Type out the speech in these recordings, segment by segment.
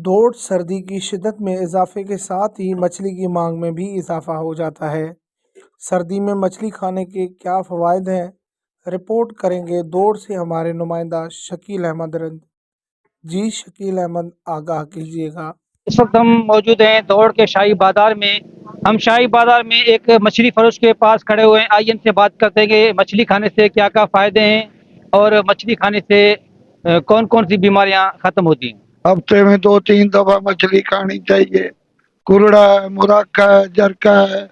دوڑ سردی کی شدت میں اضافے کے ساتھ ہی مچھلی کی مانگ میں بھی اضافہ ہو جاتا ہے۔ سردی میں مچھلی کھانے کے کیا فوائد ہیں، رپورٹ کریں گے دوڑ سے ہمارے نمائندہ شکیل احمد رند۔ جی شکیل احمد، آگاہ کیجیے گا۔ اس وقت ہم موجود ہیں دوڑ کے شاہی بازار میں۔ ہم شاہی بازار میں ایک مچھلی فروش کے پاس کھڑے ہوئے ہیں۔ آئیے ان سے بات کرتے ہیں کہ مچھلی کھانے سے کیا کیا فائدے ہیں اور مچھلی کھانے سے کون کون سی بیماریاں ختم ہوتی ہیں۔ ہفتے میں 2-3 دفعہ مچھلی کھانی چاہیے۔ کورڑا ہے، مراکا ہے، جرکا ہے،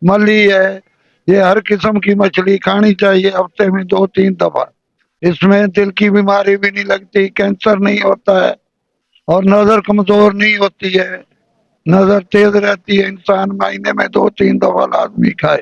ملی ہے، یہ ہر قسم کی مچھلی کھانی چاہیے ہفتے میں 2-3 دفعہ۔ اس میں دل کی بیماری بھی نہیں لگتی، کینسر نہیں ہوتا ہے اور نظر کمزور نہیں ہوتی ہے، نظر تیز رہتی ہے۔ انسان مہینے میں 2-3 دفعہ لازمی کھائے۔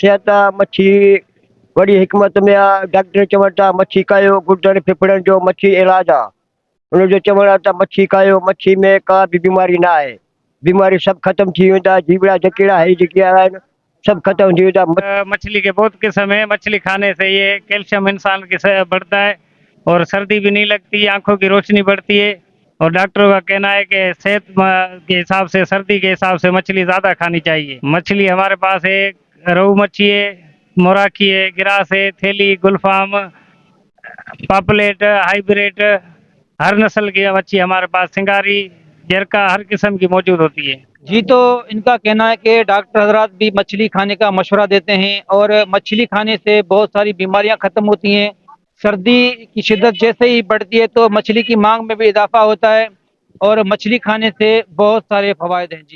صحت مچھلی بڑی حکمت میں آ۔ ڈاکٹر چون تا مچھلی کھايو، گردن پھپھڑن جو مچھلی علاج آ۔ ان جو چون تا مچھلی کھايو، مچھلی میں کا بھی بیماری نہ ہے، بیماری سب ختم تھی ویندا، جیوڑا جکڑا ہے جکڑا ہے سب ختم تھی ویندا۔ مچھلی کے بہت قسم ہیں۔ مچھلی کھانے سے یہ کیلشیم انسان کی بڑھتا ہے اور سردی بھی نہیں لگتی، آنکھوں کی روشنی بڑھتی ہے، اور ڈاکٹروں کا کہنا ہے کہ صحت کے حساب سے، سردی کے حساب سے مچھلی زیادہ کھانی چاہیے۔ مچھلی ہمارے پاس ہے، روہو مچھلی ہے، موراکی ہے، گراس ہے، تھیلی، گلفام، پاپلیٹ، ہائیبریڈ، ہر نسل کی مچھلی ہمارے پاس، سنگاری، جرکا، ہر قسم کی موجود ہوتی ہے۔ جی، تو ان کا کہنا ہے کہ ڈاکٹر حضرات بھی مچھلی کھانے کا مشورہ دیتے ہیں اور مچھلی کھانے سے بہت ساری بیماریاں ختم ہوتی ہیں۔ سردی کی شدت جیسے ہی بڑھتی ہے تو مچھلی کی مانگ میں بھی اضافہ ہوتا ہے اور مچھلی کھانے سے بہت سارے فوائد ہیں۔ جی